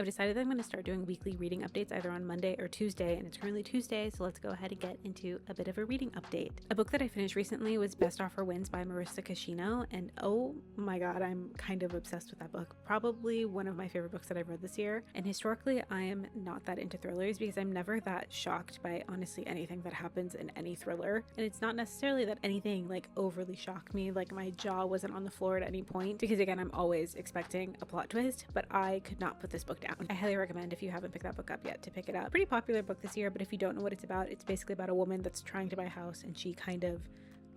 I've decided that I'm going to start doing weekly reading updates either on Monday or Tuesday, and it's currently Tuesday, so let's go ahead and get into a bit of a reading update. A book that I finished recently was Best Offer Wins by Marissa Kashino, and oh my god, I'm kind of obsessed with that book. Probably one of my favorite books that I've read this year, and historically I am not that into thrillers because I'm never that shocked by honestly anything that happens in any thriller, and it's not necessarily that anything like overly shocked me, like my jaw wasn't on the floor at any point, because again, I'm always expecting a plot twist, but I could not put this book down. I highly recommend, if you haven't picked that book up yet, to pick it up. Pretty popular book this year, but if you don't know what it's basically about a woman that's trying to buy a house, and she kind of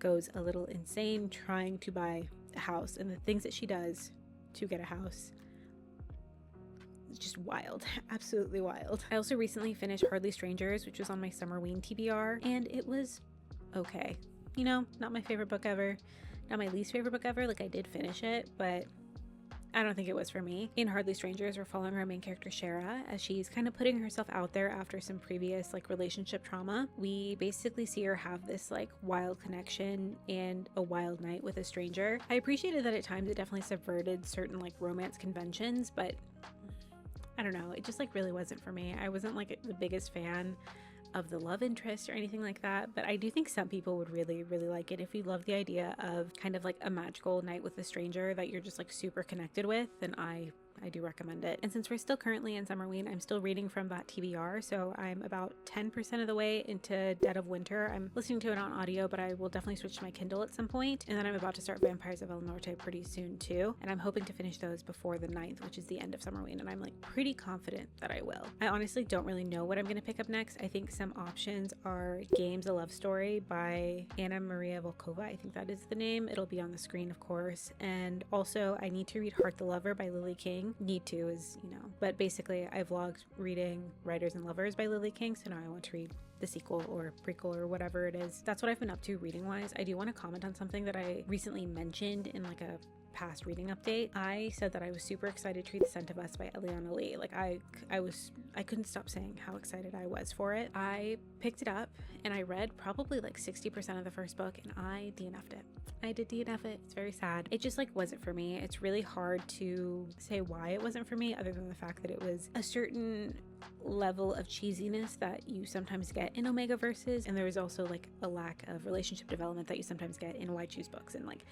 goes a little insane trying to buy a house, and the things that she does to get a house, it's just wild. Absolutely wild. I also recently finished Hardly Strangers, which was on my Summerween TBR, and it was okay. You know, not my favorite book ever, not my least favorite book ever. Like, I did finish it, but I don't think it was for me. In Hardly Strangers, we're following our main character Shara as she's kind of putting herself out there after some previous like relationship trauma. We basically see her have this like wild connection and a wild night with a stranger. I appreciated that at times it definitely subverted certain like romance conventions, but I don't know, it just like really wasn't for me. I wasn't like the biggest fan of the love interest or anything like that, but I do think some people would really like it. If you love the idea of kind of like a magical night with a stranger that you're just like super connected with, then I do recommend it. And since we're still currently in Summerween, I'm still reading from that TBR, so I'm about 10% of the way into Dead of Winter. I'm listening to it on audio, but I will definitely switch to my Kindle at some point. And then I'm about to start Vampires of El Norte pretty soon too, and I'm hoping to finish those before the 9th, which is the end of Summerween, and I'm like pretty confident that I will. I honestly don't really know what I'm going to pick up next. I think some options are Games, a Love Story by Anna Maria Volkova. I think that is the name. It'll be on the screen, of course. And also I need to read Heart the Lover by Lily King. Need to is, you know, but basically I vlogged reading Writers and Lovers by Lily King, so now I want to read the sequel or prequel or whatever it is. That's what I've been up to reading wise. I do want to comment on something that I recently mentioned in like a past reading update. I said that I was super excited to read The Scent of Us by Eliana Lee. Like I couldn't stop saying how excited I was for it. I picked it up and I read probably like 60% of the first book, and I DNF'd it. I did DNF it. It's very sad. It just like wasn't for me. It's really hard to say why it wasn't for me, other than the fact that it was a certain level of cheesiness that you sometimes get in Omega Verses, and there was also like a lack of relationship development that you sometimes get in Why Choose books, and like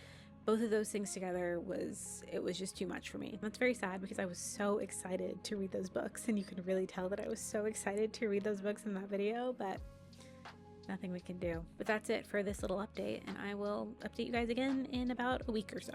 both of those things together was just too much for me. That's very sad because I was so excited to read those books, and you can really tell that I was so excited to read those books in that video, but nothing we can do. But that's it for this little update, and I will update you guys again in about a week or so.